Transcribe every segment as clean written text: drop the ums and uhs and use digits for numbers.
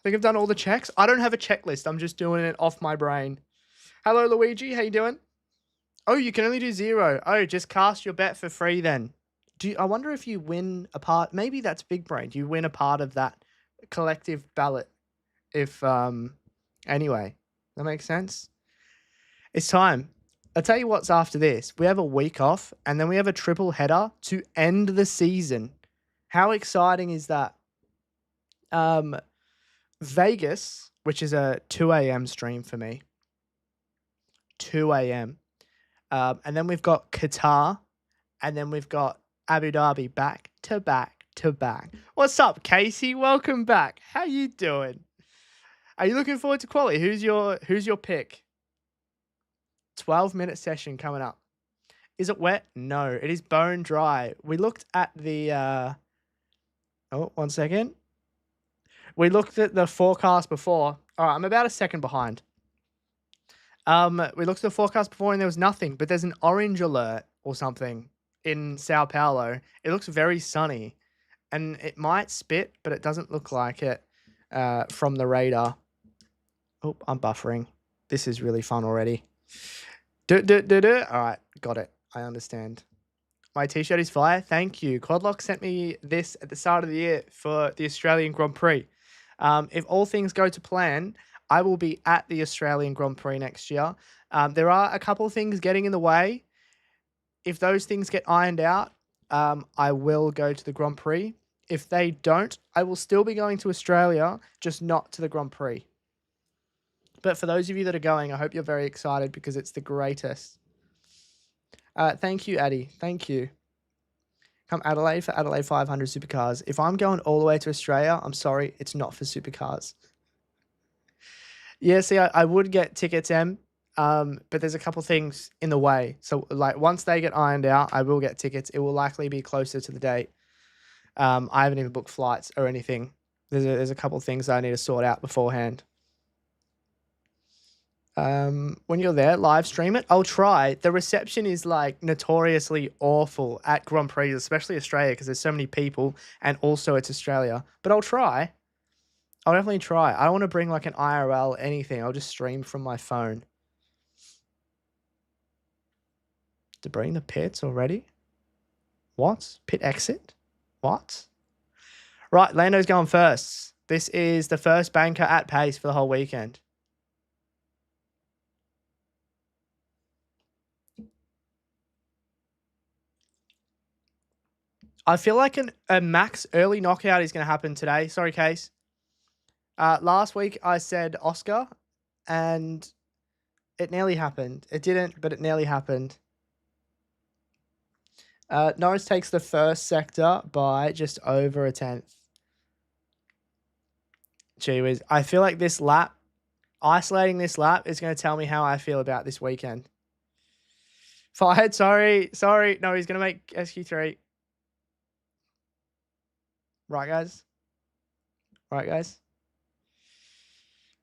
think I've done all the checks. I don't have a checklist. I'm just doing it off my brain. Hello, Luigi. How you doing? Oh, you can only do 0. Oh, just cast your bet for free then. I wonder if you win a part. Maybe that's big brain. Do you win a part of that collective ballot? If anyway, that makes sense. It's time. I'll tell you what's after this. We have a week off, and then we have a triple header to end the season. How exciting is that? Vegas, which is a 2 a.m. stream for me. 2 a.m. And then we've got Qatar, and then we've got Abu Dhabi back to back to back. What's up, Casey? Welcome back. How you doing? Are you looking forward to quality? Who's your pick? 12-minute session coming up. Is it wet? No, it is bone dry. We looked at the oh, 1 second. We looked at the forecast before. All right, I'm about a second behind. We looked at the forecast before and there was nothing, but there's an orange alert or something in Sao Paulo. It looks very sunny, and it might spit, but it doesn't look like it from the radar. Oh, I'm buffering. This is really fun already. All right, got it. I understand. My t-shirt is fire. Thank you. Quadlock sent me this at the start of the year for the Australian Grand Prix. If all things go to plan, I will be at the Australian Grand Prix next year. There are a couple of things getting in the way. If those things get ironed out, I will go to the Grand Prix. If they don't, I will still be going to Australia, just not to the Grand Prix. But for those of you that are going, I hope you're very excited because it's the greatest. Thank you, Addy. Thank you. Come Adelaide for Adelaide 500 supercars. If I'm going all the way to Australia, I'm sorry, it's not for supercars. Yeah, see, I would get tickets, but there's a couple things in the way. So, like, once they get ironed out, I will get tickets. It will likely be closer to the date. I haven't even booked flights or anything. There's a couple things I need to sort out beforehand. When you're there, live stream it. I'll try. The reception is like notoriously awful at Grand Prix, especially Australia, because there's so many people, and also it's Australia. But I'll try. I'll definitely try. I don't want to bring like an IRL anything. I'll just stream from my phone. To bring the pits already? What? Pit exit? What? Right, Lando's going first. This is the first banker at pace for the whole weekend. I feel like a max early knockout is going to happen today. Sorry, Case. Last week I said Oscar, and it nearly happened. It didn't, but it nearly happened. Norris takes the first sector by just over a tenth. Gee whiz. I feel like this lap, isolating this lap, is going to tell me how I feel about this weekend. Fired, sorry. No, he's going to make SQ3. Right, guys?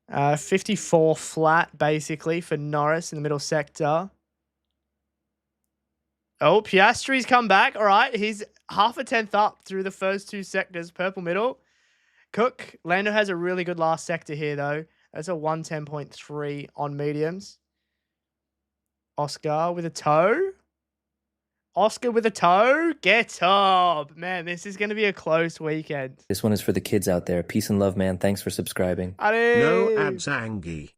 54 flat, basically, for Norris in the middle sector. Oh, Piastri's come back. All right, he's half a tenth up through the first two sectors. Purple middle. Cook. Lando has a really good last sector here, though. That's a 110.3 on mediums. Oscar with a toe. Get up. Man, this is going to be a close weekend. This one is for the kids out there. Peace and love, man. Thanks for subscribing. No ads, Angie.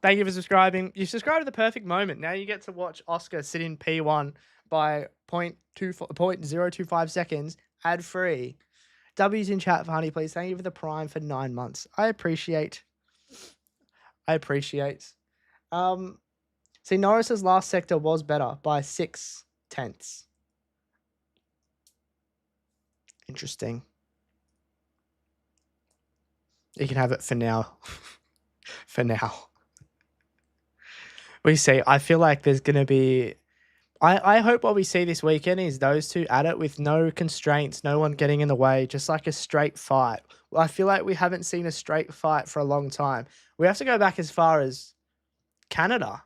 Thank you for subscribing. You subscribed at the perfect moment. Now you get to watch Oscar sit in P1 by 0.025 seconds, ad-free. W's in chat for Honey, please. Thank you for the Prime for 9 months. I appreciate. See, Norris's last sector was better by 6 tenths. Interesting. You can have it for now. For now. We see. I feel like there's going to be... I hope what we see this weekend is those two at it with no constraints, no one getting in the way, just like a straight fight. Well, I feel like we haven't seen a straight fight for a long time. We have to go back as far as Canada.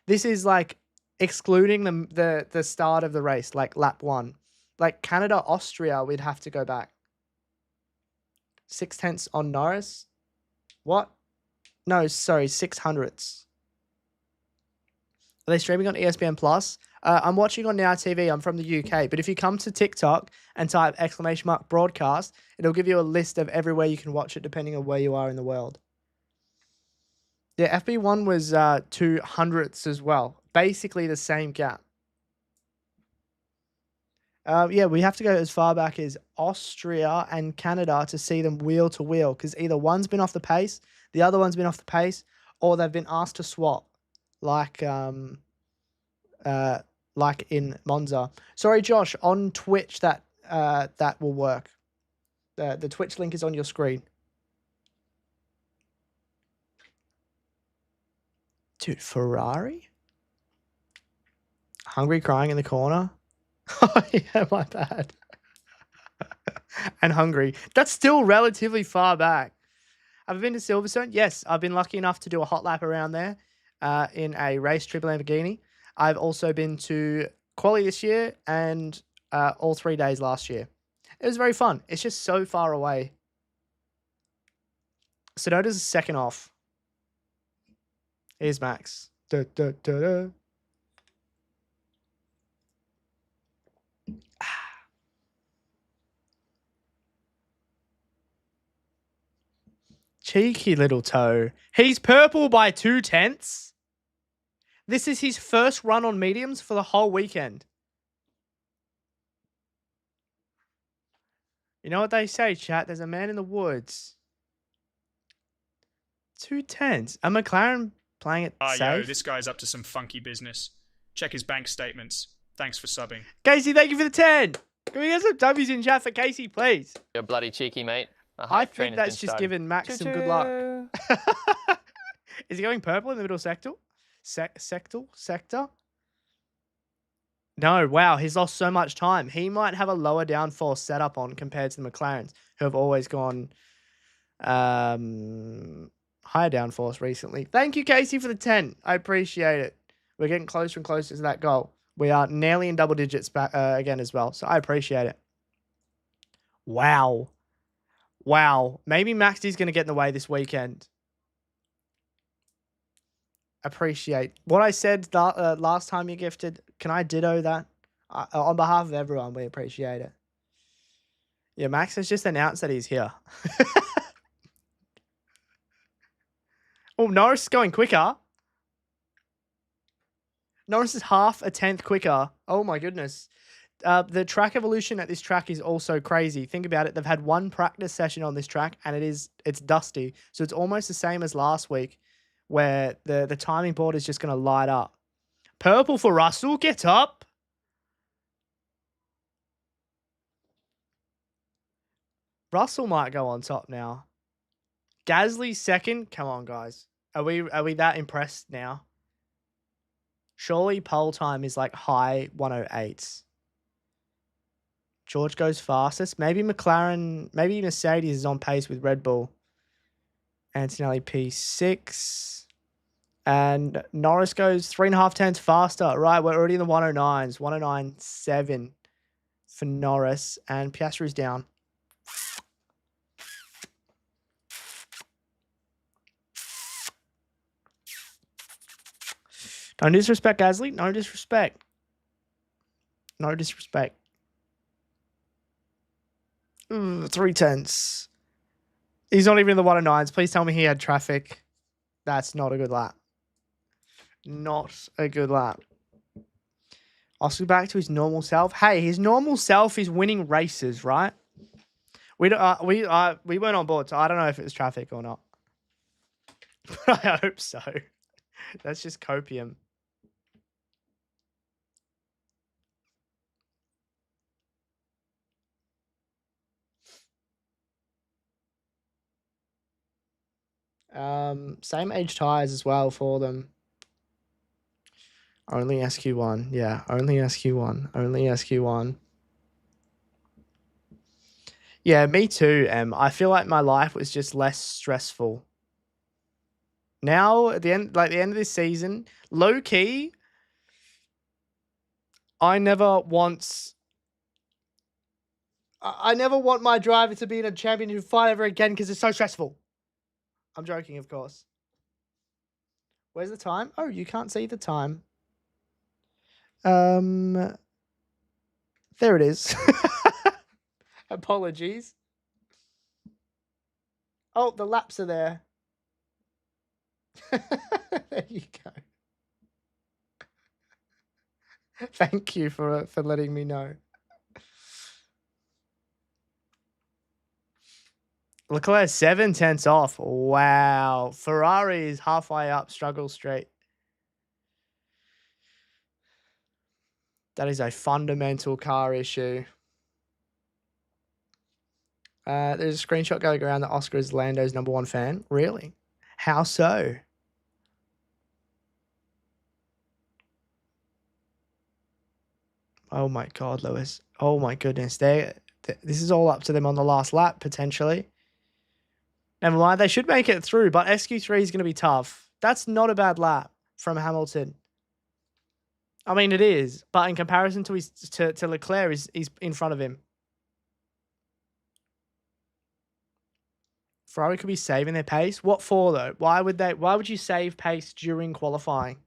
This is like excluding the start of the race, like lap 1. Like Canada, Austria, we'd have to go back. 6/10 on Norris. What? No, sorry, 600ths. Are they streaming on ESPN Plus? I'm watching on Now TV. I'm from the UK. But if you come to TikTok and type !broadcast, it'll give you a list of everywhere you can watch it depending on where you are in the world. Yeah, FB1 was 200ths as well. Basically the same gap. Yeah, we have to go as far back as Austria and Canada to see them wheel to wheel because either one's been off the pace, the other one's been off the pace, or they've been asked to swap, like in Monza. Sorry, Josh, on Twitch that will work. The Twitch link is on your screen. Dude, Ferrari? Hungry crying in the corner? Oh, yeah, my bad. And Hungry. That's still relatively far back. Have I been to Silverstone? Yes, I've been lucky enough to do a hot lap around there in a race triple Lamborghini. I've also been to Quali this year and all 3 days last year. It was very fun. It's just so far away. Sonoda's second off. Here's Max. Da, da, da, da. Cheeky little toe. He's purple by 2/10. This is his first run on mediums for the whole weekend. You know what they say, chat? There's a man in the woods. 2/10. A McLaren playing it safe? Yo, this guy's up to some funky business. Check his bank statements. Thanks for subbing. Casey, thank you for the 10. Can we get some W's in chat for Casey, please? You're bloody cheeky, mate. I think that's just giving Max some good luck. Is he going purple in the middle sector? Sector? No, wow, he's lost so much time. He might have a lower downforce setup on compared to the McLarens, who have always gone higher downforce recently. Thank you, Casey, for the 10. I appreciate it. We're getting closer and closer to that goal. We are nearly in double digits back again as well, so I appreciate it. Wow. Maybe Max is going to get in the way this weekend. Appreciate what I said last time you gifted. Can I ditto that? On behalf of everyone, we appreciate it. Yeah, Max has just announced that he's here. Oh, Norris is going quicker. Norris is 1/10 quicker. Oh my goodness. The track evolution at this track is also crazy. Think about it. They've had one practice session on this track and it's dusty. So it's almost the same as last week where the timing board is just going to light up. Purple for Russell. Get up. Russell might go on top now. Gasly second. Come on, guys. Are we that impressed now? Surely pole time is like high 108s. George goes fastest. Maybe McLaren, maybe Mercedes is on pace with Red Bull. Antonelli P6. And Norris goes 3.5 faster. Right, we're already in the 109s. 109.7 for Norris. And Piastri's down. Don't disrespect Gasly. No disrespect. No disrespect. 3/10. He's not even in the 109s. Please tell me he had traffic. That's not a good lap. Not a good lap. Oscar back to his normal self. Hey, his normal self is winning races, right? We weren't on board, so I don't know if it was traffic or not. But I hope so. That's just copium. Same age tires as well for them. Only SQ1. Yeah, only SQ1. Only SQ1. Yeah, me too, I feel like my life was just less stressful. Now, at the end of this season, low key, I never once I never want my driver to be in a championship fight ever again because it's so stressful. I'm joking, of course. Where's the time? Oh, you can't see the time. There it is. Apologies. Oh, the laps are there. There you go. Thank you for letting me know. Leclerc 7/10 off. Wow. Ferrari is halfway up struggle street. That is a fundamental car issue. There's a screenshot going around that Oscar is Lando's #1 fan. Really? How so? Oh my God, Lewis. Oh my goodness. This is all up to them on the last lap, potentially. Never mind. They should make it through, but SQ3 is going to be tough. That's not a bad lap from Hamilton. I mean, it is, but in comparison to to Leclerc, he's in front of him. Ferrari could be saving their pace. What for though? Why would you save pace during qualifying?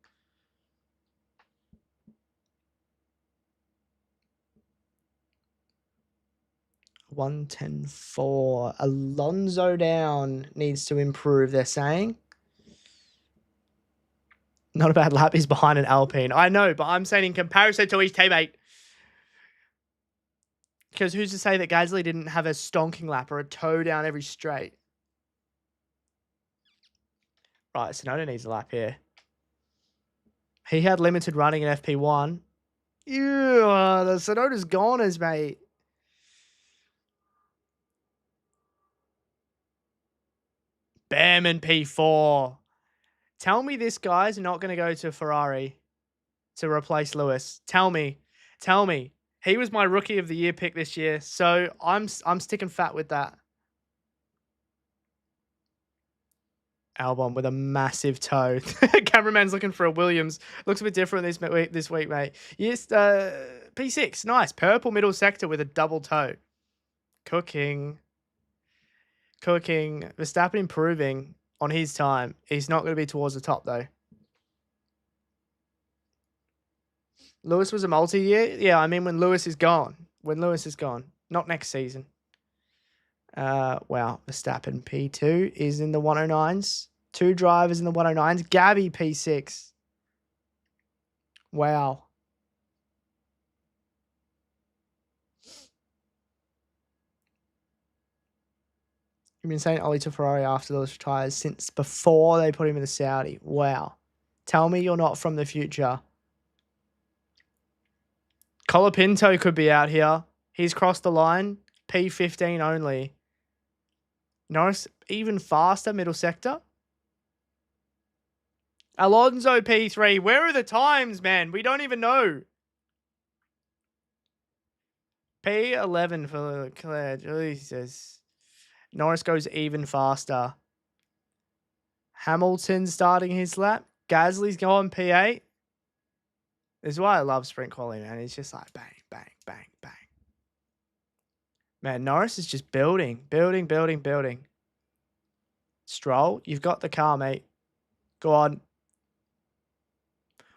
$110.4. Alonso down needs to improve, they're saying. Not a bad lap. He's behind an Alpine. I know, but I'm saying in comparison to his teammate. Because who's to say that Gasly didn't have a stonking lap or a toe down every straight? Right, Tsunoda needs a lap here. He had limited running in FP1. Ew, the Tsunoda's goners, mate. Bam in P4. Tell me this guy's not going to go to Ferrari to replace Lewis. Tell me. He was my rookie of the year pick this year, so I'm sticking fat with that. Albon with a massive toe. Cameraman's looking for a Williams. Looks a bit different this week, mate. Yes, P6, nice. Purple middle sector with a double toe. Cooking. Verstappen improving on his time. He's not going to be towards the top, though. Lewis was a multi-year? Yeah, I mean when Lewis is gone. Not next season. Wow. Verstappen P2 is in the 109s. 2 drivers in the 109s. Gabby P6. Wow. You've been saying Ollie to Ferrari after Lewis retires since before they put him in the Saudi. Wow. Tell me you're not from the future. Colapinto could be out here. He's crossed the line. P15 only. Norris even faster middle sector. Alonso P3. Where are the times, man? We don't even know. P11 for Leclerc. Jesus. Norris goes even faster. Hamilton starting his lap. Gasly's going P8. This is why I love sprint quality, man. It's just like bang, bang, bang, bang. Man, Norris is just building. Stroll, you've got the car, mate. Go on.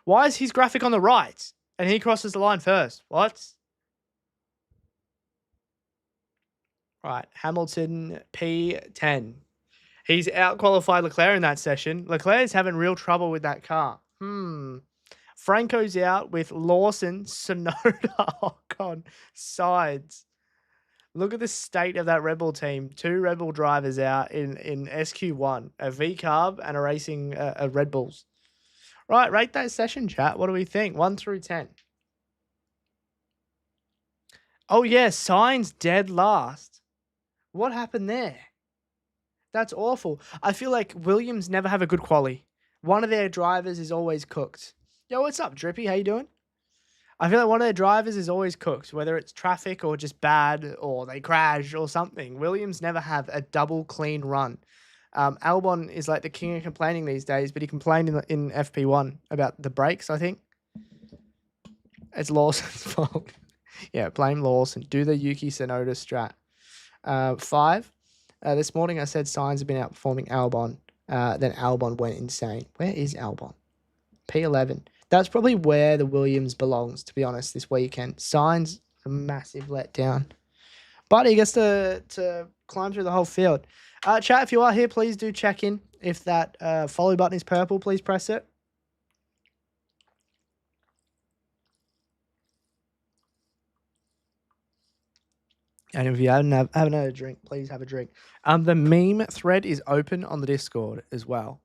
Why is his graphic on the right? And he crosses the line first. What? Right, Hamilton P10. He's out-qualified Leclerc in that session. Leclerc's having real trouble with that car. Franco's out with Lawson, Tsunoda, Ocon, Sides. Look at the state of that Red Bull team. 2 Red Bull drivers out in SQ1. A V-Carb and a racing a Red Bulls. Right, rate that session, chat. What do we think? 1 through 10. Oh, yeah, Sainz dead last. What happened there? That's awful. I feel like Williams never have a good quali. One of their drivers is always cooked. Yo, what's up, Drippy? How you doing? I feel like one of their drivers is always cooked, whether it's traffic or just bad or they crash or something. Williams never have a double clean run. Albon is like the king of complaining these days, but he complained in FP1 about the brakes, I think. It's Lawson's fault. Yeah, blame Lawson. Do the Yuki Tsunoda strat. 5. This morning I said Sainz have been outperforming Albon. Then Albon went insane. Where is Albon? P11. That's probably where the Williams belongs, to be honest, this weekend. Sainz, a massive letdown. But he gets to climb through the whole field. Chat, if you are here, please do check in. If that follow button is purple, please press it. And if you haven't had a drink, please have a drink. The meme thread is open on the Discord as well.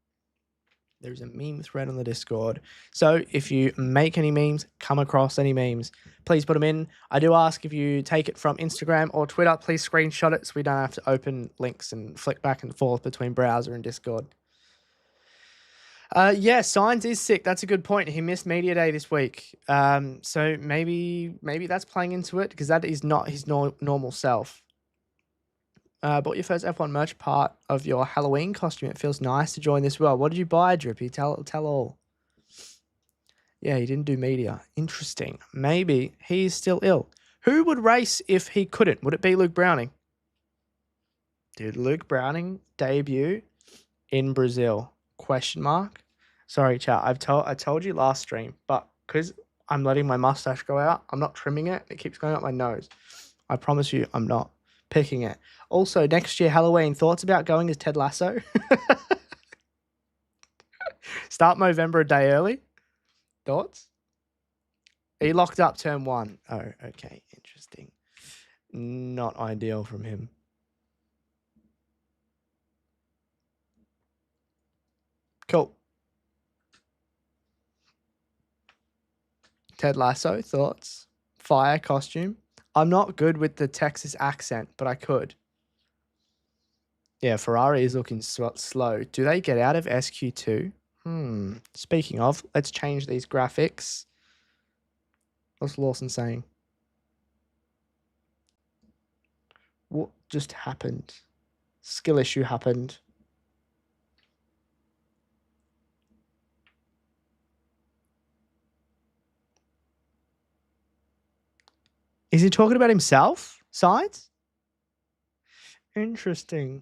There's a meme thread on the Discord. So if you make any memes, come across any memes, please put them in. I do ask if you take it from Instagram or Twitter, please screenshot it so we don't have to open links and flick back and forth between browser and Discord. Yeah, Sainz is sick. That's a good point. He missed media day this week. So maybe that's playing into it because that is not his normal self. Bought your first F1 merch part of your Halloween costume. It feels nice to join this world. What did you buy, Drippy? Tell all. Yeah, he didn't do media. Interesting. Maybe he's still ill. Who would race if he couldn't? Would it be Luke Browning? Did Luke Browning debut in Brazil? Question mark. Sorry, chat. I told you last stream, but because I'm letting my mustache go out, I'm not trimming it. It keeps going up my nose. I promise you, I'm not picking it. Also, next year, Halloween, thoughts about going as Ted Lasso? Start Movember a day early. Thoughts? He locked up term 1. Oh, okay. Interesting. Not ideal from him. Cool. Ted Lasso, thoughts? Fire costume. I'm not good with the Texas accent, but I could. Yeah, Ferrari is looking slow. Do they get out of SQ2? Speaking of, let's change these graphics. What's Lawson saying? What just happened? Skill issue happened. Is he talking about himself? Sides? Interesting.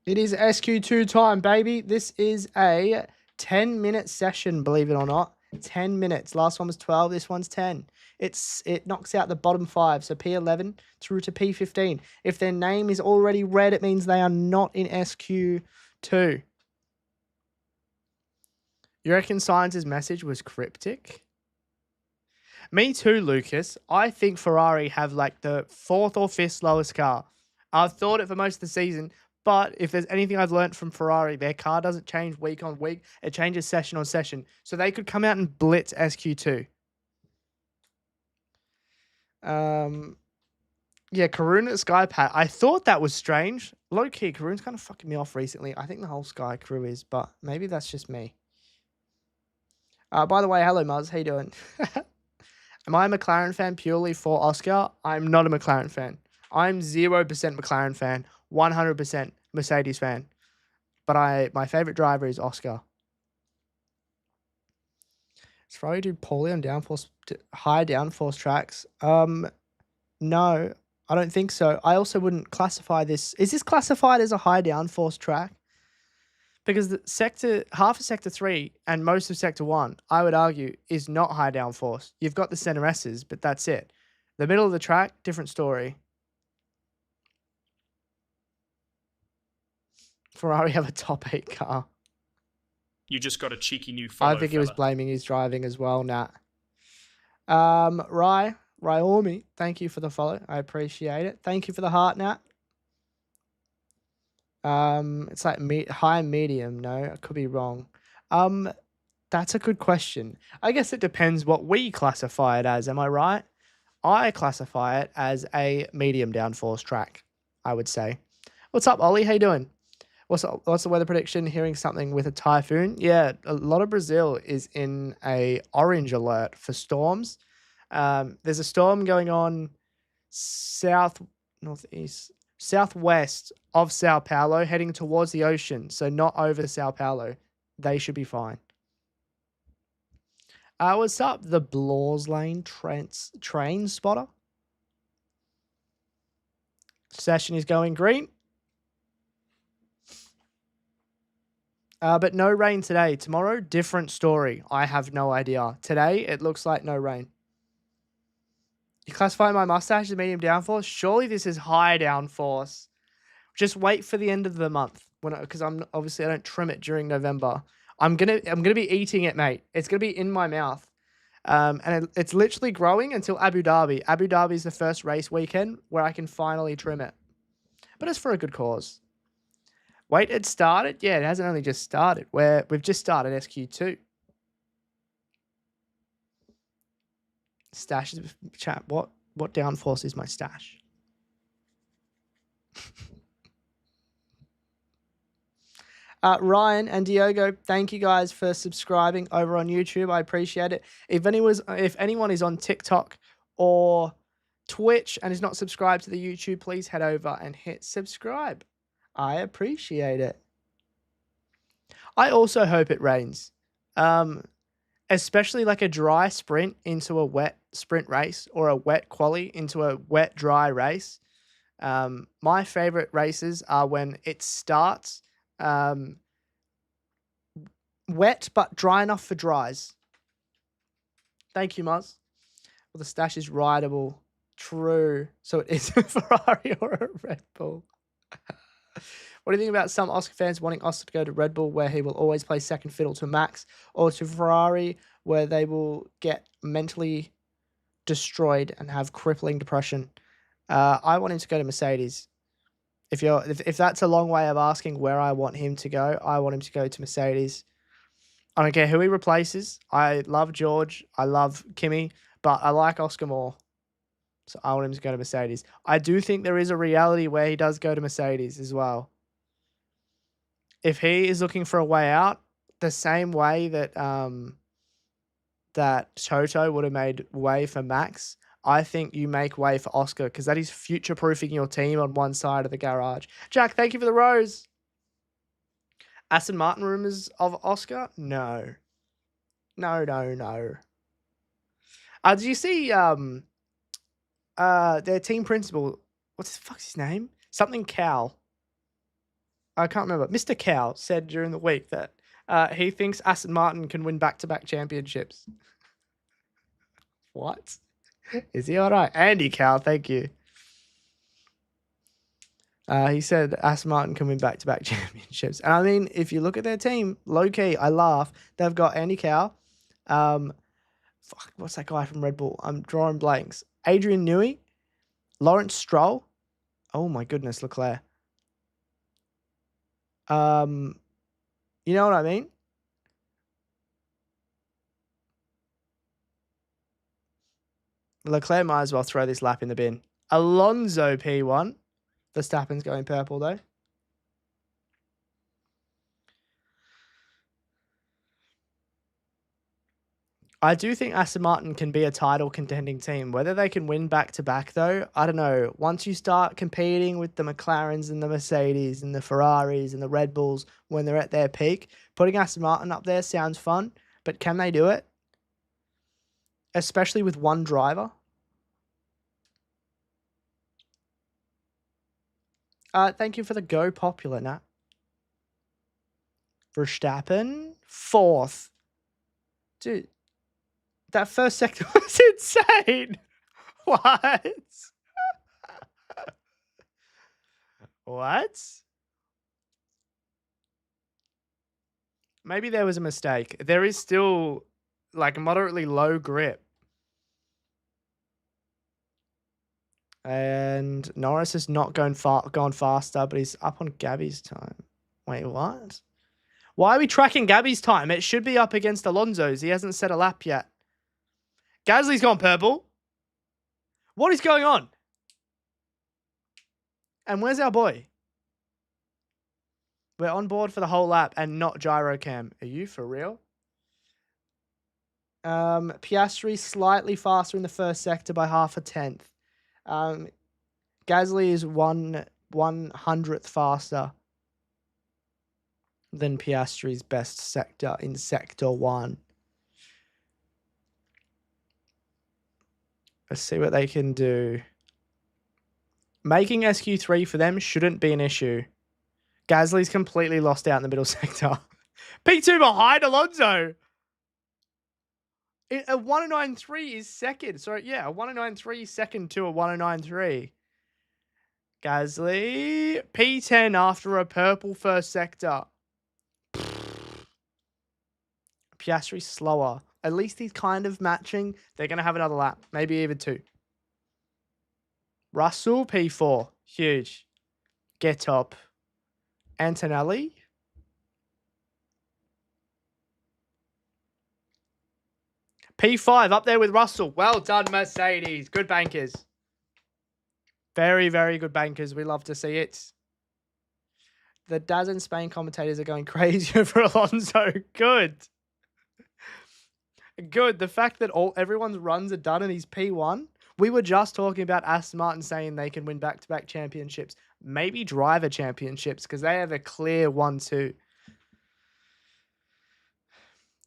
It is SQ2 time, baby. This is a 10-minute session, believe it or not. 10 minutes. Last one was 12. This one's 10. It knocks out the bottom 5. So P11 through to P15. If their name is already red, it means they are not in SQ2. You reckon Sainz's message was cryptic? Me too, Lucas. I think Ferrari have like the 4th or 5th slowest car. I've thought it for most of the season, but if there's anything I've learned from Ferrari, their car doesn't change week on week. It changes session on session. So they could come out and blitz SQ2. Yeah, Karun at Skypat. I thought that was strange. Low key, Karun's kind of fucking me off recently. I think the whole Sky crew is, but maybe that's just me. By the way, hello Muzz, how you doing? Am I a McLaren fan purely for Oscar? I'm not a McLaren fan. I'm 0% McLaren fan, 100% Mercedes fan. But my favorite driver is Oscar. Does Ferrari do poorly on high downforce tracks? No, I don't think so. I also wouldn't classify this. Is this classified as a high downforce track? Because half of Sector 3 and most of Sector 1, I would argue, is not high downforce. You've got the center S's, but that's it. The middle of the track, different story. Ferrari have a top 8 car. You just got a cheeky new follow, I think he was blaming his driving as well, Nat. Ryomi, thank you for the follow. I appreciate it. Thank you for the heart, Nat. It's like high medium. No, I could be wrong. That's a good question. I guess it depends what we classify it as. Am I right? I classify it as a medium downforce track, I would say. What's up, Ollie? How you doing? What's the weather prediction? Hearing something with a typhoon? Yeah, a lot of Brazil is in a orange alert for storms. There's a storm going on southwest of Sao Paulo, heading towards the ocean. So not over Sao Paulo. They should be fine. What's up? The Blaw's Lane train spotter. Session is going green. But no rain today. Tomorrow, different story. I have no idea. Today, it looks like no rain. You classify my mustache as medium downforce? Surely this is high downforce. Just wait for the end of the month because I don't trim it during November. I'm gonna be eating it, mate. It's gonna be in my mouth. And it's literally growing until Abu Dhabi. Abu Dhabi is the first race weekend where I can finally trim it. But it's for a good cause. Wait, it started? Yeah, it hasn't only just started. We've just started SQ2. Stash is chat. What downforce is my stash? Ryan and Diogo, thank you guys for subscribing over on YouTube. I appreciate it. If anyone is on TikTok or Twitch and is not subscribed to the YouTube, please head over and hit subscribe. I appreciate it. I also hope it rains. Especially like a dry sprint into a wet sprint race or a wet quali into a wet dry race. My favorite races are when it starts wet but dry enough for dries. Thank you, Muzz. Well, the stash is rideable. True. So it is a Ferrari or a Red Bull. What do you think about some Oscar fans wanting Oscar to go to Red Bull, where he will always play second fiddle to Max, or to Ferrari, where they will get mentally destroyed and have crippling depression? I want him to go to Mercedes. If that's a long way of asking where I want him to go, I want him to go to Mercedes. I don't care who he replaces. I love George. I love Kimi, but I like Oscar more. So I want him to go to Mercedes. I do think there is a reality where he does go to Mercedes as well. If he is looking for a way out, the same way that that Toto would have made way for Max, I think you make way for Oscar, because that is future-proofing your team on one side of the garage. Jack, thank you for the rose. Aston Martin rumors of Oscar? No. No. Did you see their team principal? What's the fuck's his name? Something Cow. I can't remember. Mr. Cow said during the week that he thinks Aston Martin can win back-to-back championships. What? Is he all right? Andy Cow, thank you. He said Aston Martin can win back-to-back championships. And I mean, if you look at their team, low-key, I laugh. They've got Andy Cow. What's that guy from Red Bull? I'm drawing blanks. Adrian Newey. Lawrence Stroll. Oh, my goodness, Leclerc. You know what I mean? Leclerc might as well throw this lap in the bin. Alonso P1. Verstappen's going purple, though. I do think Aston Martin can be a title contending team. Whether they can win back-to-back, though, I don't know. Once you start competing with the McLarens and the Mercedes and the Ferraris and the Red Bulls when they're at their peak, putting Aston Martin up there sounds fun, but can they do it? Especially with one driver? Thank you for the go popular, Nat. Verstappen, 4th. Dude, that first sector was insane. What? What? Maybe there was a mistake. There is still like moderately low grip. And Norris has not gone faster, but he's up on Gabby's time. Wait, what? Why are we tracking Gabby's time? It should be up against Alonso's. He hasn't set a lap yet. Gasly's gone purple. What is going on? And where's our boy? We're on board for the whole lap and not gyrocam. Are you for real? Piastri slightly faster in the first sector by 0.5 Gasly is 1/100th faster than Piastri's best sector in sector 1. Let's see what they can do. Making SQ3 for them shouldn't be an issue. Gasly's completely lost out in the middle sector. P2 behind Alonso. A 1093 is second. So, yeah, a 1093 is second to a 1093. Gasly. P10 after a purple first sector. Piastri slower. At least he's kind of matching. They're going to have another lap. Maybe even 2. Russell, P4. Huge. Get up. Antonelli. P5 up there with Russell. Well done, Mercedes. Good bankers. Very, very good bankers. We love to see it. The Daz and Spain commentators are going crazy over Alonso. Good. Good. The fact that everyone's runs are done and he's P1. We were just talking about Aston Martin saying they can win back-to-back championships. Maybe driver championships because they have a clear 1-2.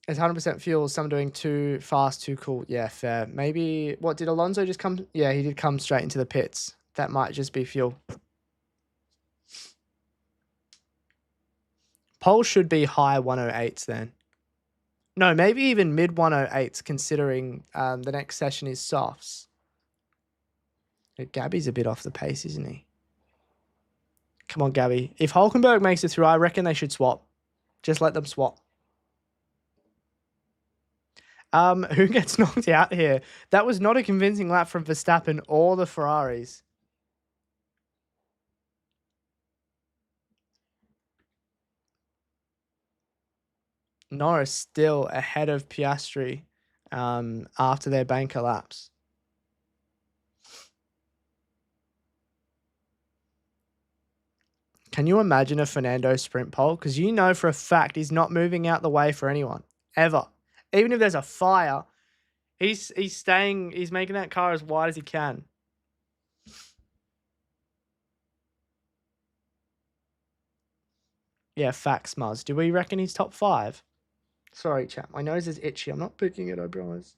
It's 100% fuel. Some doing too fast, too cool. Yeah, fair. Maybe, what, did Alonso just come? Yeah, he did come straight into the pits. That might just be fuel. Pole should be high 108s then. No, maybe even mid 108s considering the next session is softs. Gabby's a bit off the pace, isn't he? Come on, Gabby. If Hulkenberg makes it through, I reckon they should swap. Just let them swap. Who gets knocked out here? That was not a convincing lap from Verstappen or the Ferraris. Norris still ahead of Piastri after their banker laps. Can you imagine a Fernando sprint pole? Because you know for a fact he's not moving out the way for anyone. Ever. Even if there's a fire, he's making that car as wide as he can. Yeah, facts, Muzz. Do we reckon he's top 5? Sorry, chat. My nose is itchy. I'm not picking it, I promise.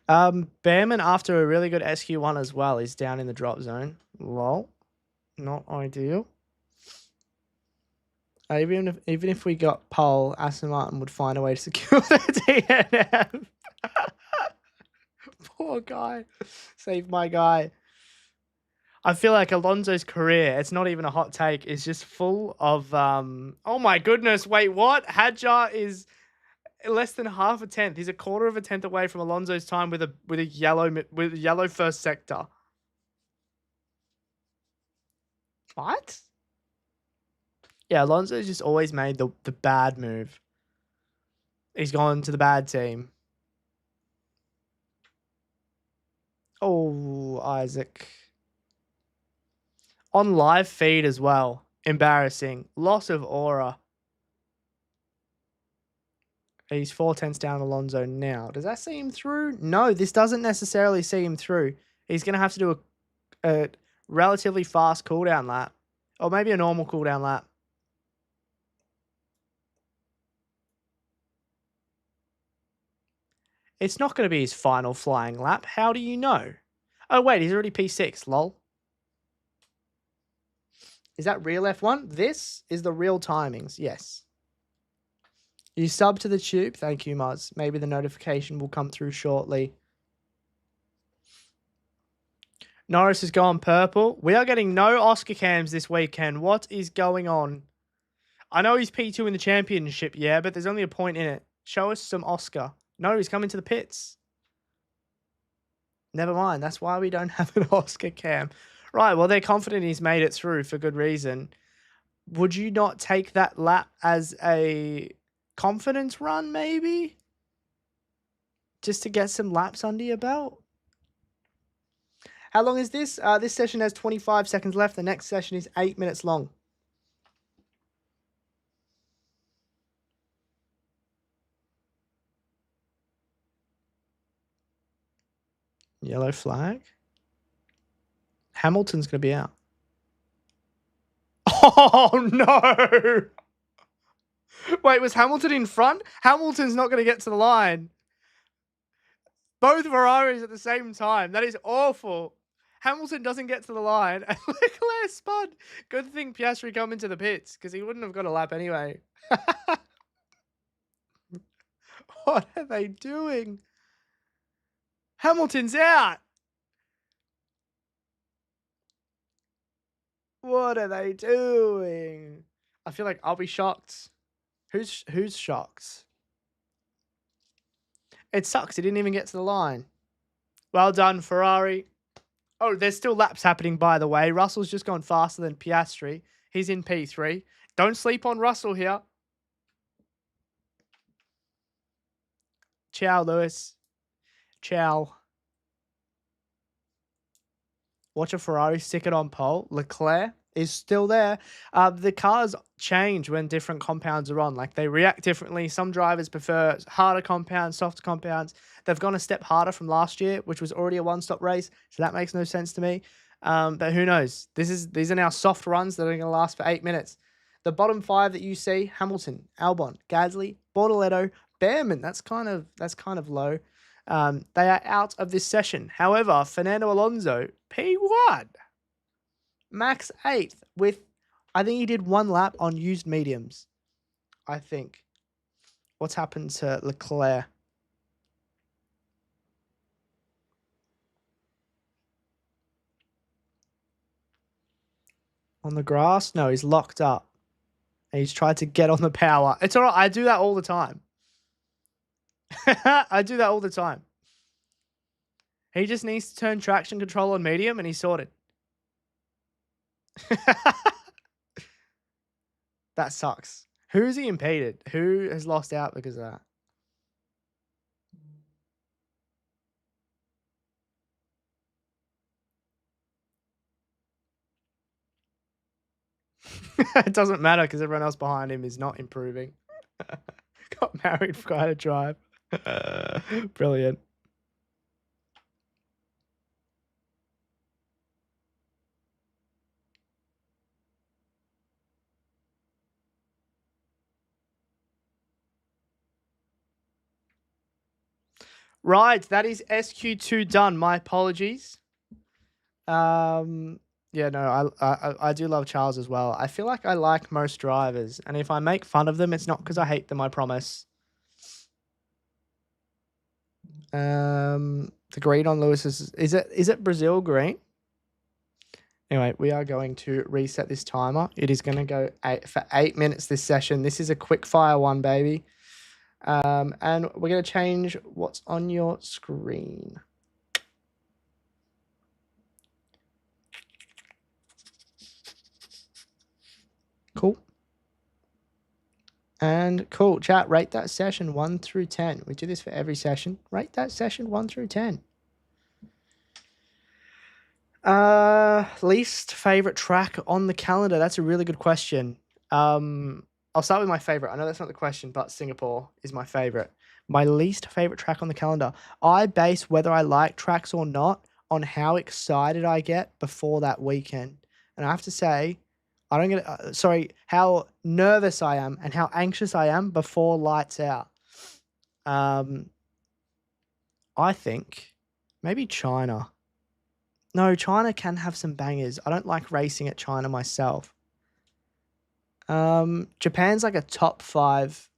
Behrman, after a really good SQ1 as well, is down in the drop zone. Lol. Not ideal. Even if we got pole, Aston Martin would find a way to secure their DNF. Poor guy. Save my guy. I feel like Alonso's career, it's not even a hot take, is just full of oh my goodness, wait, what? Hadjar is less than half a tenth. He's a quarter of a tenth away from Alonso's time with a yellow first sector. What? Yeah, Alonso's just always made the bad move. He's gone to the bad team. Oh, Isaac. On live feed as well. Embarrassing. Loss of aura. He's 4/10 down Alonso now. Does that see him through? No, this doesn't necessarily see him through. He's going to have to do a relatively fast cooldown lap. Or maybe a normal cooldown lap. It's not going to be his final flying lap. How do you know? Oh, wait, he's already P6. Lol. Is that real F1? This is the real timings. Yes. You sub to the tube. Thank you, Muzz. Maybe the notification will come through shortly. Norris has gone purple. We are getting no Oscar cams this weekend. What is going on? I know he's P2 in the championship, yeah, but there's only a point in it. Show us some Oscar. No, he's coming to the pits. Never mind. That's why we don't have an Oscar cam. Right, well, they're confident he's made it through for good reason. Would you not take that lap as a confidence run, maybe? Just to get some laps under your belt? How long is this? This session has 25 seconds left. The next session is 8 minutes long. Yellow flag. Hamilton's going to be out. Oh, no. Wait, was Hamilton in front? Hamilton's not going to get to the line. Both Ferraris at the same time. That is awful. Hamilton doesn't get to the line, and Leclerc spun. Good thing Piastri come into the pits, because he wouldn't have got a lap anyway. What are they doing? Hamilton's out. What are they doing? I feel like I'll be shocked. Who's shocked? It sucks. He didn't even get to the line. Well done, Ferrari. Oh, there's still laps happening, by the way. Russell's just gone faster than Piastri. He's in P3. Don't sleep on Russell here. Ciao, Lewis. Ciao. Watch a Ferrari stick it on pole. Leclerc is still there. The cars change when different compounds are on. Like, they react differently. Some drivers prefer harder compounds, softer compounds. They've gone a step harder from last year, which was already a one-stop race. So that makes no sense to me. But who knows? These are now soft runs that are going to last for 8 minutes. The bottom 5 that you see: Hamilton, Albon, Gasly, Bortoleto, Behrman. That's kind of low. They are out of this session. However, Fernando Alonso, P1, Max 8th with, I think he did 1 lap on used mediums. I think. What's happened to Leclerc? On the grass? No, he's locked up. And he's tried to get on the power. It's all right. I do that all the time. I do that all the time. He just needs to turn traction control on medium and he's sorted. That sucks. Who's he impeded? Who has lost out because of that? It doesn't matter because everyone else behind him is not improving. Got married, forgot how to drive. Brilliant. Right, that is SQ2 done. My apologies. Yeah, no, I do love Charles as well. I feel like I like most drivers, and if I make fun of them, it's not because I hate them, I promise. The green on Lewis is it Brazil green? Anyway, we are going to reset this timer. It is going to go for 8 minutes this session. This is a quick fire one, baby. And we're going to change what's on your screen. Cool. And cool. Chat, rate that session 1 through 10. We do this for every session. Rate that session 1 through 10. Least favorite track on the calendar. That's a really good question. I'll start with my favorite. I know that's not the question, but Singapore is my favorite. My least favorite track on the calendar. I base whether I like tracks or not on how excited I get before that weekend. And I have to say, I don't get how nervous I am and how anxious I am before lights out. I think maybe China. No, China can have some bangers. I don't like racing at China myself. Japan's like a top 5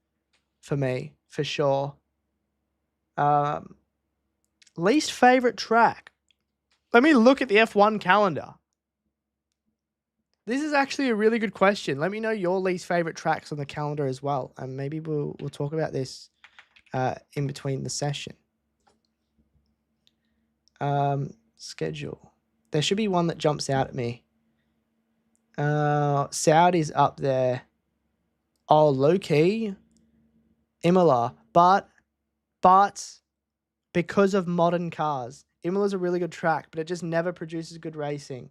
for me, for sure. Least favorite track. Let me look at the F1 calendar. This is actually a really good question. Let me know your least favorite tracks on the calendar as well, and maybe we'll talk about this in between the session. Schedule. There should be one that jumps out at me. Saudi's up there. Oh, low-key. Imola. But because of modern cars. Imola's a really good track, but it just never produces good racing.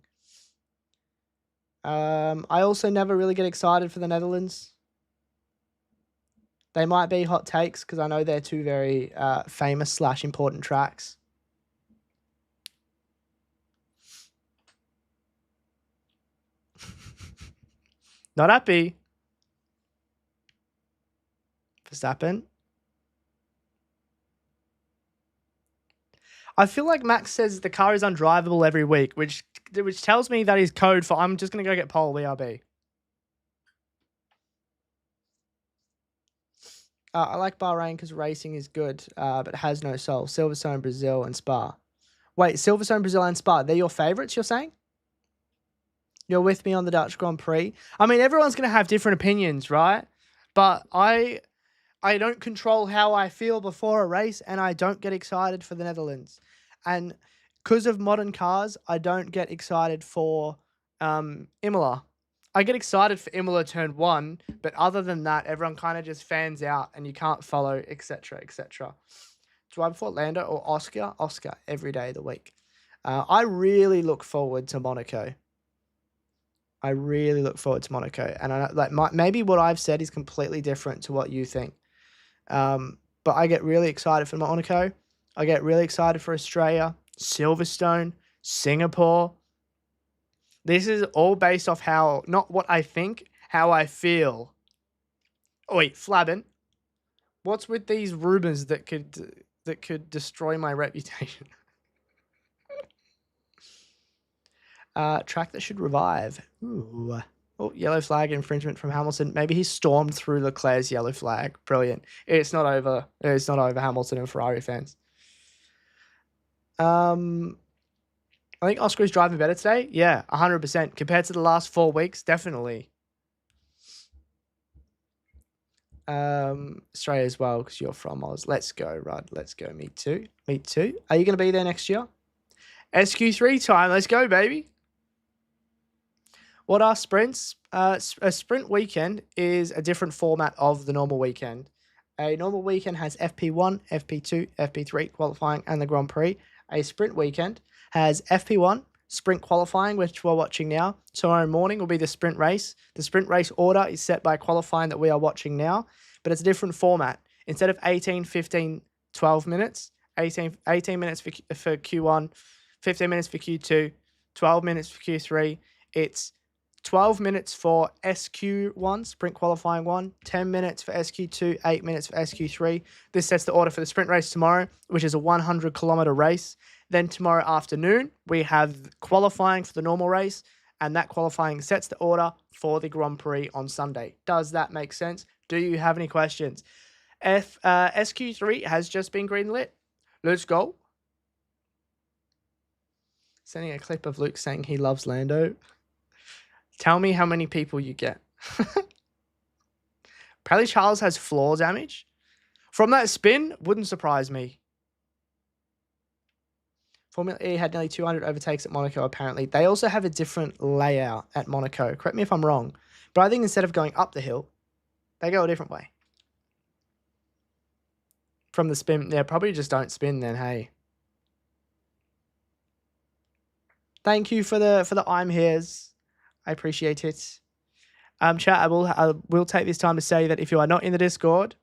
I also never really get excited for the Netherlands. They might be hot takes because I know they're 2 very famous / important tracks. Not happy. Verstappen. I feel like Max says the car is undrivable every week, which tells me that is code for I'm just going to go get pole BRB. I like Bahrain because racing is good, but has no soul. Silverstone, Brazil, and Spa. Wait, Silverstone, Brazil, and Spa, they're your favourites, you're saying? You're with me on the Dutch Grand Prix? I mean, everyone's going to have different opinions, right? But I don't control how I feel before a race, and I don't get excited for the Netherlands. And because of modern cars, I don't get excited for Imola. I get excited for Imola Turn 1, but other than that, everyone kind of just fans out and you can't follow, etc., etc. Do I before Lando or Oscar? Oscar every day of the week. I really look forward to Monaco. And maybe what I've said is completely different to what you think. But I get really excited for Monaco. I get really excited for Australia, Silverstone, Singapore. This is all based off how, not what I think, how I feel. Oh wait, Flabbin. What's with these rumors that could destroy my reputation? Track that should revive. Ooh. Oh, yellow flag infringement from Hamilton. Maybe he stormed through Leclerc's yellow flag. Brilliant. It's not over. It's not over, Hamilton and Ferrari fans. I think Oscar is driving better today. Yeah, 100%. Compared to the last 4 weeks, definitely. Australia as well, because you're from Oz. Let's go, Rod. Let's go. Me too. Me too. Are you going to be there next year? SQ3 time. Let's go, baby. What are sprints? A sprint weekend is a different format of the normal weekend. A normal weekend has FP1, FP2, FP3 qualifying and the Grand Prix. A sprint weekend has FP1, sprint qualifying, which we're watching now. Tomorrow morning will be the sprint race. The sprint race order is set by qualifying that we are watching now, but it's a different format. Instead of 18, 15, 12 minutes, 18 minutes for Q1, 15 minutes for Q2, 12 minutes for Q3, it's 12 minutes for SQ1, sprint qualifying 1, 10 minutes for SQ2, 8 minutes for SQ3. This sets the order for the sprint race tomorrow, which is a 100-kilometer race. Then tomorrow afternoon, we have qualifying for the normal race, and that qualifying sets the order for the Grand Prix on Sunday. Does that make sense? Do you have any questions? SQ3 has just been greenlit. Let's go. Sending a clip of Luke saying he loves Lando. Tell me how many people you get. Apparently Charles has floor damage. From that spin, wouldn't surprise me. Formula E had nearly 200 overtakes at Monaco, apparently. They also have a different layout at Monaco. Correct me if I'm wrong. But I think instead of going up the hill, they go a different way. From the spin, yeah, probably just don't spin then, hey. Thank you for the I'm here's. I appreciate it. Chat, I will take this time to say that if you are not in the Discord,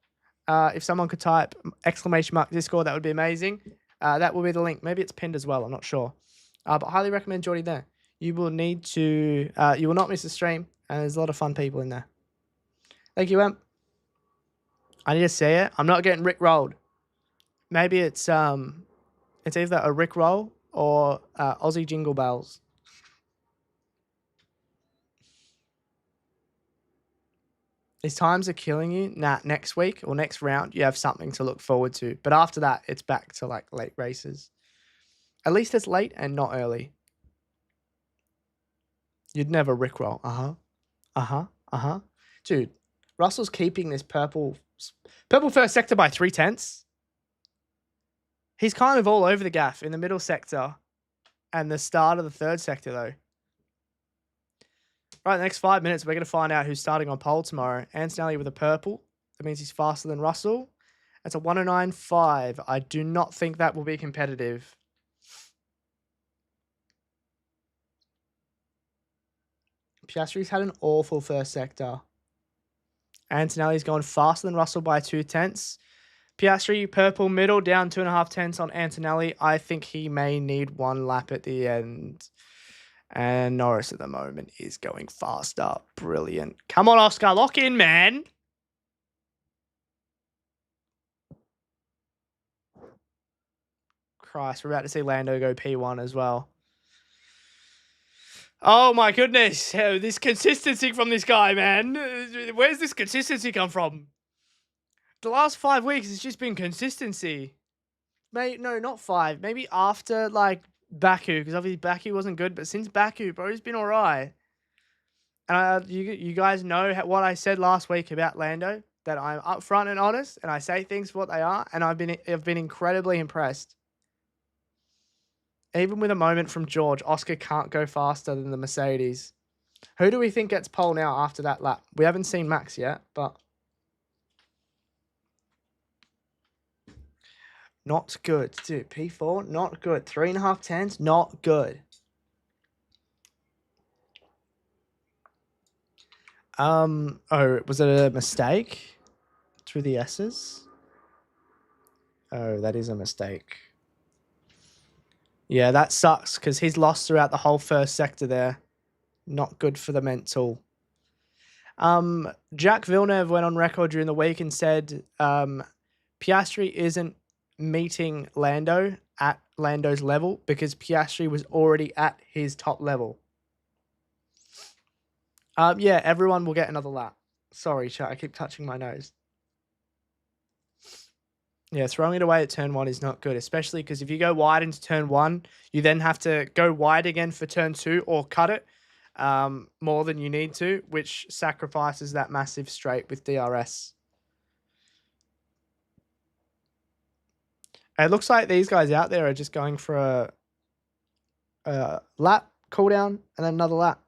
if someone could type !Discord, that would be amazing. That will be the link. Maybe it's pinned as well. I'm not sure. But highly recommend joining there. You will need to, you will not miss the stream. And there's a lot of fun people in there. Thank you, Emp. I need to see it. I'm not getting rickrolled. Maybe it's either a rickroll or Aussie Jingle Bells. These times are killing you. Nah, next week or next round, you have something to look forward to. But after that, it's back to like late races. At least it's late and not early. You'd never rickroll. Dude, Russell's keeping this purple first sector by 3/10. He's kind of all over the gaff in the middle sector and the start of the third sector, though. Right, the next 5 minutes, we're going to find out who's starting on pole tomorrow. Antonelli with a purple. That means he's faster than Russell. That's a 109.5. I do not think that will be competitive. Piastri's had an awful first sector. Antonelli's going faster than Russell by 2/10. Piastri, purple, middle, down 2.5 tenths on Antonelli. I think he may need one lap at the end. And Norris at the moment is going faster. Brilliant. Come on, Oscar. Lock in, man. Christ, we're about to see Lando go P1 as well. Oh my goodness, this consistency from this guy, man. Where's this consistency come from? The last 5 weeks, it's just been consistency. Mate, no, not 5. Maybe after, like, Baku, because obviously Baku wasn't good, but since Baku, bro, he's been all right. And you guys know what I said last week about Lando, that I'm upfront and honest, and I say things for what they are, and I've been incredibly impressed. Even with a moment from George, Oscar can't go faster than the Mercedes. Who do we think gets pole now after that lap? We haven't seen Max yet, but... Not good, dude. P4, not good. 3.5 tenths, not good. Oh, was it a mistake through the S's? Oh, that is a mistake. Yeah, that sucks because he's lost throughout the whole first sector there. Not good for the mental. Jack Villeneuve went on record during the week and said Piastri isn't meeting Lando at Lando's level because Piastri was already at his top level. Yeah, everyone will get another lap. Sorry, chat, I keep touching my nose. Yeah, throwing it away at turn 1 is not good, especially because if you go wide into turn 1, you then have to go wide again for turn 2 or cut it more than you need to, which sacrifices that massive straight with DRS. It looks like these guys out there are just going for a lap, cooldown, and then another lap.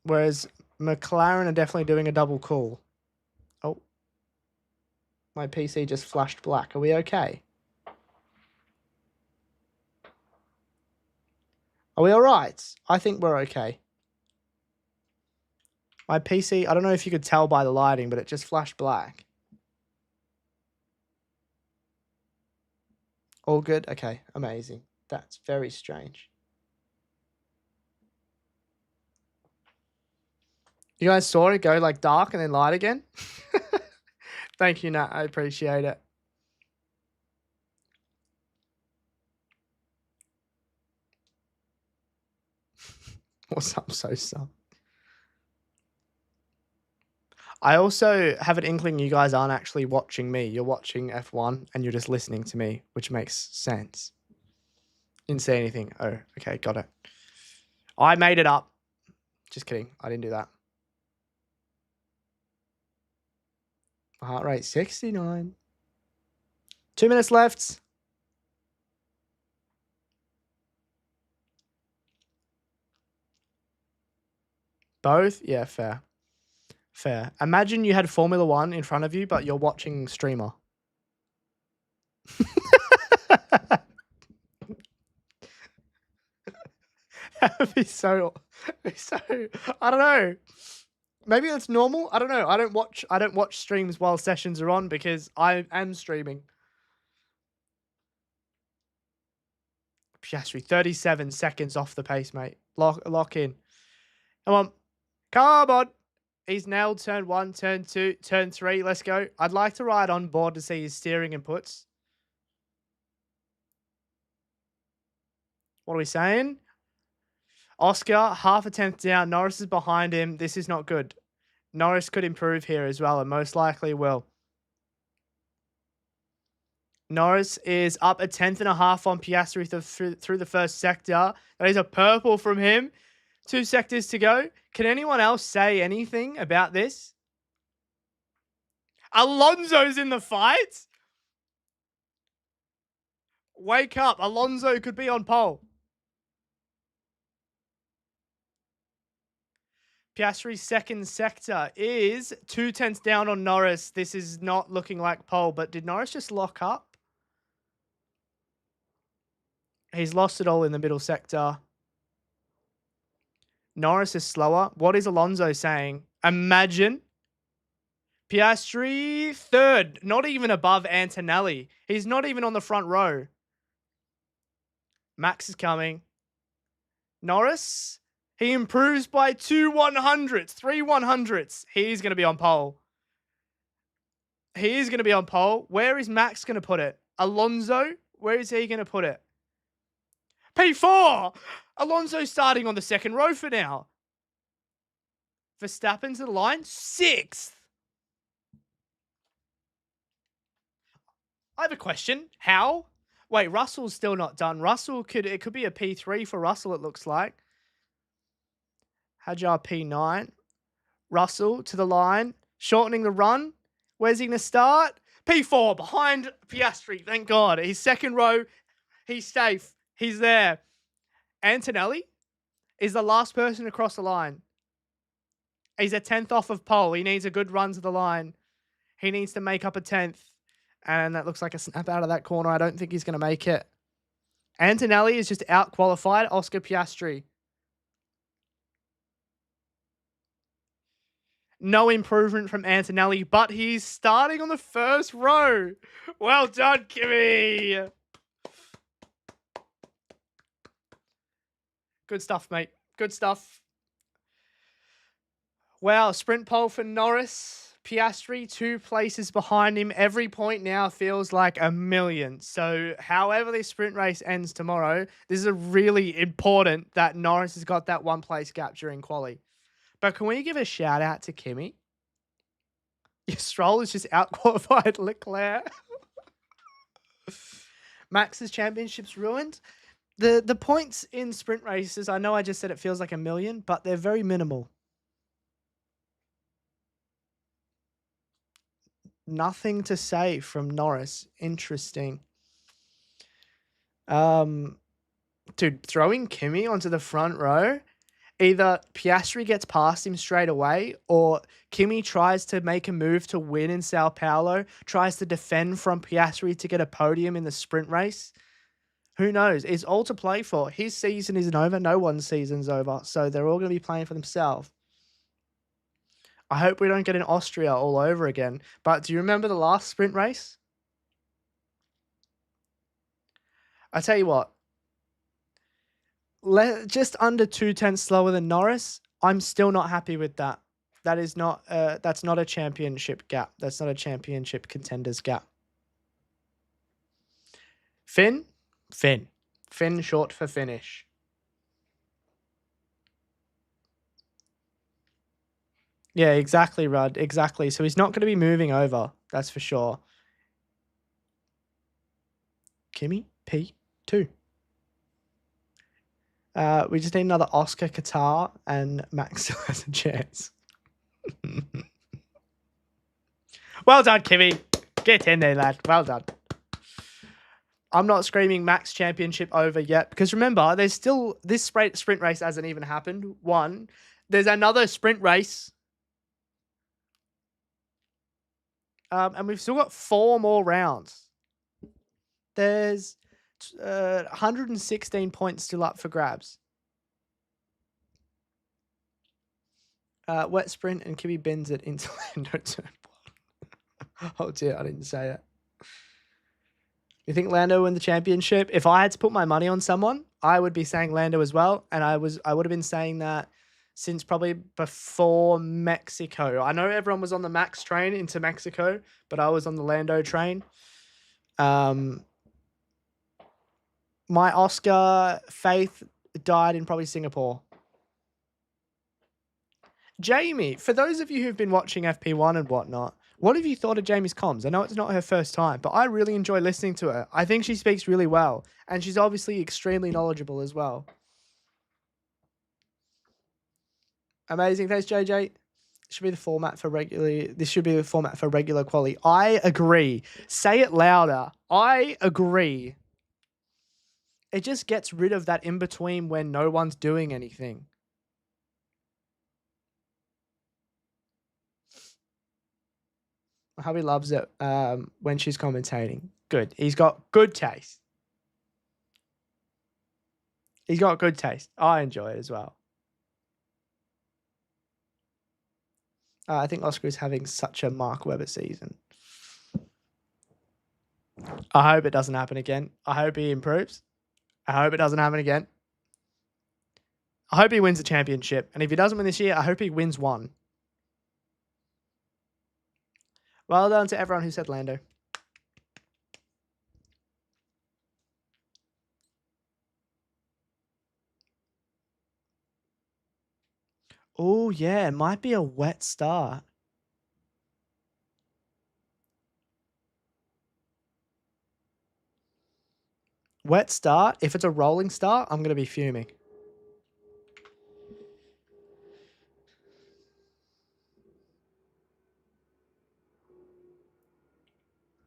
Whereas McLaren are definitely doing a double cool. Oh. My PC just flashed black. Are we okay? Are we all right? I think we're okay. My PC, I don't know if you could tell by the lighting, but it just flashed black. All good? Okay, amazing. That's very strange. You guys saw it go like dark and then light again? Thank you, Nat. I appreciate it. What's up, so? I also have an inkling you guys aren't actually watching me. You're watching F1 and you're just listening to me, which makes sense. Didn't say anything. Oh, okay, got it. I made it up. Just kidding. I didn't do that. Heart rate 69. 2 minutes left. Both? Yeah, fair. Fair. Imagine you had Formula 1 in front of you, but you're watching streamer. That would be so, I don't know. Maybe that's normal. I don't know. I don't watch streams while sessions are on because I am streaming. Piastri, 37 seconds off the pace, mate. Lock in. Come on. He's nailed turn 1, turn 2, turn 3. Let's go. I'd like to ride on board to see his steering inputs. What are we saying? Oscar, half a tenth down. Norris is behind him. This is not good. Norris could improve here as well, and most likely will. Norris is up a tenth and a half on Piastri through the first sector. That is a purple from him. 2 sectors to go. Can anyone else say anything about this? Alonso's in the fight? Wake up. Alonso could be on pole. Piastri's second sector is 2 tenths down on Norris. This is not looking like pole, but did Norris just lock up? He's lost it all in the middle sector. Norris is slower. What is Alonso saying? Imagine. Piastri third, not even above Antonelli. He's not even on the front row. Max is coming. Norris, he improves by 2 100ths, 3 100ths. He's going to be on pole. He is going to be on pole. Where is Max going to put it? Alonso Where is he going to put it? P4! Alonso starting on the second row for now. Verstappen to the line, 6th. I have a question. How? Wait, Russell's still not done. It could be a P3 for Russell, it looks like. Hajar P9. Russell to the line, shortening the run. Where's he going to start? P4 behind Piastri. Thank God. He's second row. He's safe. He's there. Antonelli is the last person to cross the line. He's a 10th off of pole. He needs a good run to the line. He needs to make up a 10th. And that looks like a snap out of that corner. I don't think he's going to make it. Antonelli is just out-qualified Oscar Piastri. No improvement from Antonelli, but he's starting on the first row. Well done, Kimmy. Good stuff, mate. Good stuff. Wow, sprint pole for Norris. Piastri 2 places behind him. Every point now feels like a million. So however this sprint race ends tomorrow, this is really important that Norris has got that 1 place gap during quali. But can we give a shout out to Kimmy? Your Stroll is just out-qualified Leclerc. Max's championship's ruined. The points in sprint races, I know I just said it feels like a million, but they're very minimal. Nothing to say from Norris. Interesting. Dude, throwing Kimi onto the front row, either Piastri gets past him straight away or Kimi tries to make a move to win in Sao Paulo, tries to defend from Piastri to get a podium in the sprint race. Who knows? It's all to play for. His season isn't over. No one's season's over. So they're all going to be playing for themselves. I hope we don't get in Austria all over again. But do you remember the last sprint race? I tell you what. Just under 2/10 slower than Norris. I'm still not happy with that. That's not a championship gap. That's not a championship contenders gap. Finn short for finish. Yeah, exactly, Rudd. Exactly. So he's not going to be moving over. That's for sure. Kimi, P2. We just need another Oscar Qatar and Max still has a chance. Well done, Kimi. Get in there, lad. Well done. I'm not screaming Max championship over yet because remember, there's still this sprint race hasn't even happened. One, there's another sprint race. And we've still got 4 more rounds. There's 116 points still up for grabs. Wet sprint and Kimi bends it into Lando turn 1. Oh dear, I didn't say it. You think Lando win the championship? If I had to put my money on someone, I would be saying Lando as well. And I would have been saying that since probably before Mexico. I know everyone was on the Max train into Mexico, but I was on the Lando train. My Oscar faith died in probably Singapore. Jamie, for those of you who've been watching FP1 and whatnot, what have you thought of Jamie's comms? I know it's not her first time, but I really enjoy listening to her. I think she speaks really well, and she's obviously extremely knowledgeable as well. Amazing. Thanks, JJ. This should be the format for regular quali. I agree. Say it louder. I agree. It just gets rid of that in-between when no one's doing anything. My hubby loves it when she's commentating. Good. He's got good taste. He's got good taste. I enjoy it as well. I think Oscar is having such a Mark Webber season. I hope it doesn't happen again. I hope he improves. I hope it doesn't happen again. I hope he wins the championship. And if he doesn't win this year, I hope he wins one. Well done to everyone who said Lando. Oh, yeah, it might be a wet start. Wet start. If it's a rolling start, I'm going to be fuming.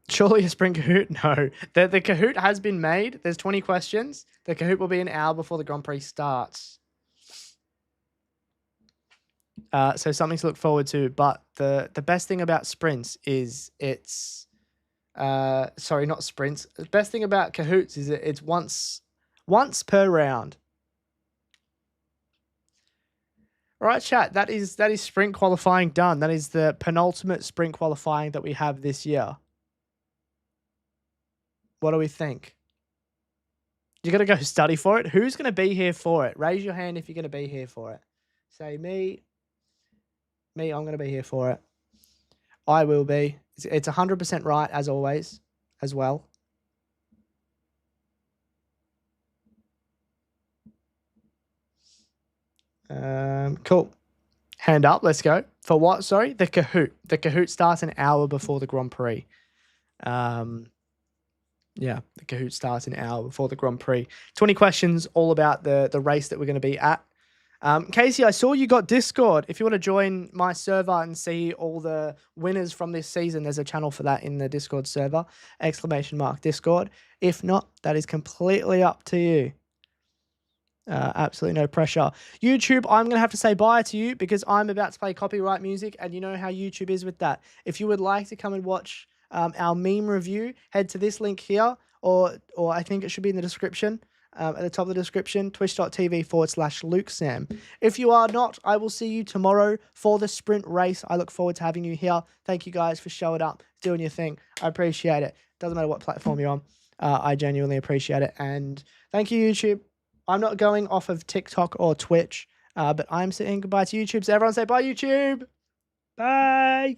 Surely a sprint Kahoot? No. The Kahoot has been made. There's 20 questions. The Kahoot will be an hour before the Grand Prix starts. So something to look forward to. But the best thing about sprints is it's... sorry, not sprints. The best thing about Kahoots is it's once per round. All right, chat. That is sprint qualifying done. That is the penultimate sprint qualifying that we have this year. What do we think? You got to go study for it. Who's going to be here for it? Raise your hand if you're going to be here for it. Say me. Me, I'm going to be here for it. I will be. It's 100% right, as always, as well. Cool. Hand up. Let's go. For what? Sorry? The Kahoot. The Kahoot starts an hour before the Grand Prix. Yeah, the Kahoot starts an hour before the Grand Prix. 20 questions all about the race that we're going to be at. Casey, I saw you got Discord. If you want to join my server and see all the winners from this season, there's a channel for that in the Discord server. !Discord. If not, that is completely up to you. Absolutely no pressure. YouTube, I'm going to have to say bye to you because I'm about to play copyright music, and you know how YouTube is with that. If you would like to come and watch our meme review, head to this link here, or I think it should be in the description, at the top of the description, twitch.tv/LukeSam. If you are not, I will see you tomorrow for the sprint race. I look forward to having you here. Thank you guys for showing up, doing your thing. I appreciate it. Doesn't matter what platform you're on. I genuinely appreciate it. And thank you, YouTube. I'm not going off of TikTok or Twitch, but I'm saying goodbye to YouTube. So everyone say bye, YouTube. Bye.